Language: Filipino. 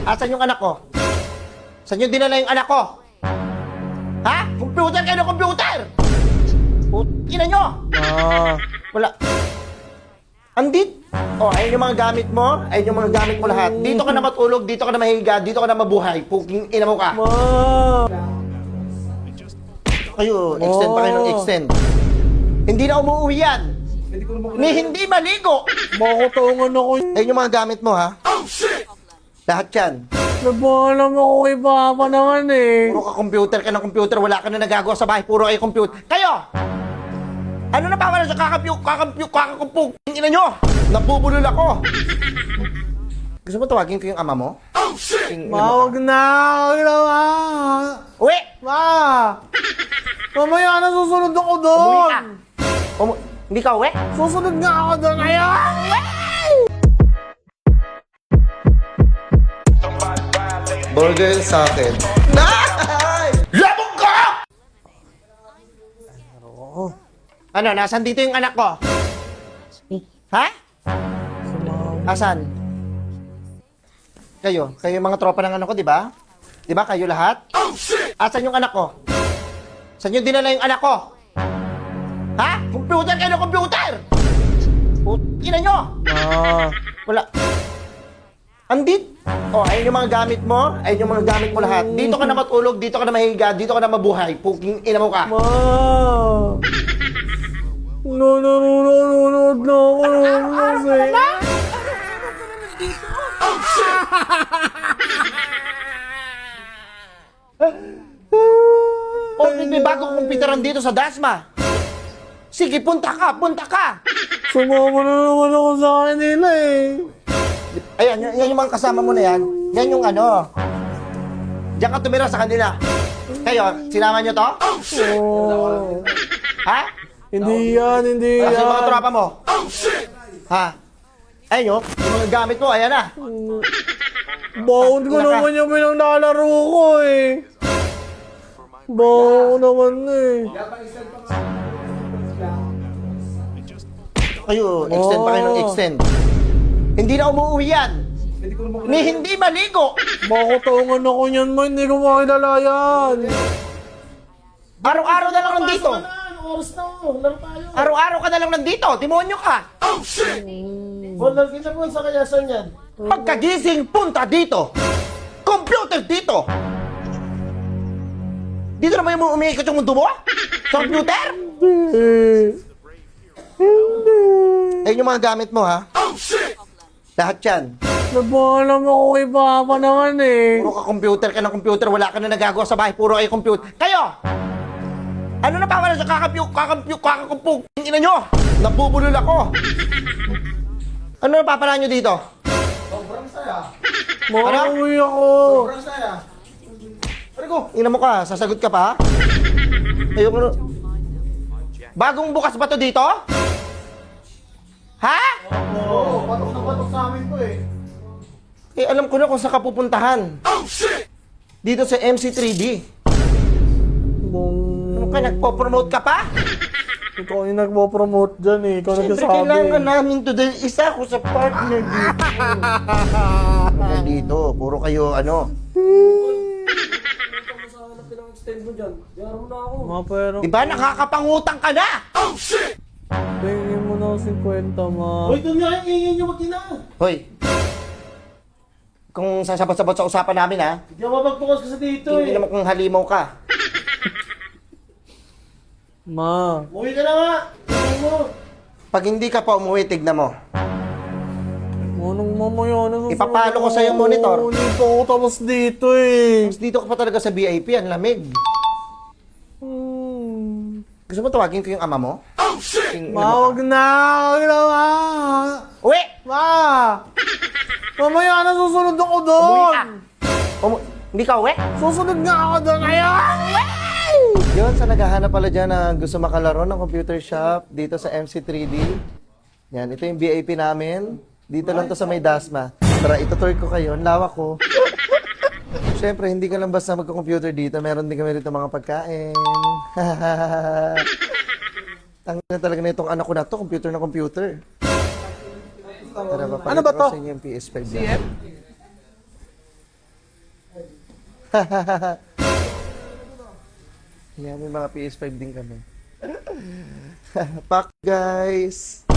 Asan yung anak ko? Saan yung dinala yung anak ko? Ha? Computer kayo ng computer! Ina nyo! Wala. Andit? Oh, ayun yung mga gamit mo. Ayun yung mga gamit mo lahat. Dito ka na matulog, dito ka na mahiga, dito ka na mabuhay. Puking ina mo ka. Kayo, extend pa kayo ng extend. Hindi na umuwi yan. Ni hindi maligo. Makutungan ako. Ayun yung mga gamit mo, ha? Lahat yan. Nabalam ako kay Papa naman eh. Puro ka computer ka ng computer, wala ka na nagagawa sa bahay, puro kayo computer. Kayo! Ano na pa wala sa kakampuk, ina nyo? Nabubulol ako. Gusto mo tawagin ko yung ama mo? Wag na! Wag na, ma! Uwi! Ma! Mamaya na susunod ako Umuwi doon! ka! Hindi ka uwi? Susunod nga ako doon ngayon! Burger sa akin. Nay! Labog ka! Ano, nasan dito yung anak ko? Ha? Asan? Kayo yung mga tropa ng anak ko, di ba? Di ba, kayo lahat? Asan yung anak ko? Saan yung dinala yung anak ko? Ha? Computer kayo ng computer! Ina nyo! Wala. Andit? Oh, ayun yung mga gamit mo. Ayun yung mga gamit mo lahat. Dito ka na matulog, dito ka na mahiga, dito ka na mabuhay. Puking ina mo ka. Ma! Nanonood na ako kasi. Oh, may bagong kumpiuteran dito sa Dasma. Sige, punta ka, punta ka. Sumama na naman ako sa kanila eh. Ayan, yan yung mga kasama mo na yan. Yan yung ano. Diyan ka tumira sa kanila. Kayo, sinama nyo to? Oh. Ha? Hindi yan, hindi Kasi yung mga yan. tropa mo. Ha? Ayun, yung mga gamit mo, ayan na. Bound ko naman yung pinaglalaro ko eh. Bound naman eh. Kayo, extend pa kayo ng extend. Hindi na umuwi yan. Ni hindi maligo. Makutungan ako niyan, ma. Hindi ko makilala yan. Araw-araw na lang nandito. Oras na mo, laro tayo. Araw-araw ka na lang nandito. Demonyo ka. Wala kita po sa kayasan yan. Pagkagising, punta dito. Computer dito. Dito naman yung umiikot yung mundo mo? Sa computer? Ayun yung mga gamit mo, ha? Lahat yan. Nabalam ako kay Papa naman eh. Puro ka computer ka ng computer, wala ka na nagagawa sa bahay, puro kayo computer. Kayo! Ano na pa wala sa kakampuk, ina nyo? Nabubulol ako. Ano na papalaan nyo dito? Sobrang saya. Mauwi ako. Sobrang saya. Rico, ina mo ka, sasagot ka pa? Ayoko na. Bagong bukas ba to dito? Ha? Oo, patok na patok sa amin ko eh. Eh, alam ko na kung saan ka pupuntahan. Dito sa MC3D. Ano ka, nagpo-promote ka pa? Ikaw yung nagpo-promote dyan eh. Ikaw Siyempre, nagsasabi. kailangan namin to dahil isa ako sa partner dito. Kaya dito, puro kayo, ano. Ma, pero Diba, nakakapangutang ka na? tingin mo na 50, ma. Uy, doon nga yung ingin nyo mag-ina. Hoy, kung sasabot-sabot sa usapan namin, ha? Hindi ako mapag-focus kasi dito Hindi eh. naman kung halimaw ka. Ma. Uwi ka na nga. Ingin mo. Pag hindi ka pa umuwi, tignan mo. Anong mamaya na susunod Ipapalo ko ako? sa'yo yung monitor. Hindi pa ako tapos dito eh. Mas dito ka pa talaga sa VIP, ang lamig. Gusto mo tawagin ko yung ama mo? Ma, wag na! Wag na, ma! Uwi! Ma! Mamaya na susunod ako Umuwi doon! ka! Hindi ka uwi? Susunod nga ako doon ngayon! Yun, sa naghahanap pala dyan na gusto makalaro ng computer shop dito sa MC3D. Yan, ito yung VIP namin. Dito lang to sa may Dasma. Tara, itutur ko kayo. Ang lawak ko. Siyempre, hindi ka lang basta magka-computer dito. Meron din kami rito mga pagkain. Tangin na talaga na itong anak ko na to. Computer na computer. Tara, Ano ba to? Sa inyo yung PS5 yan. Yeah, may mga PS5 din kami. Pak guys!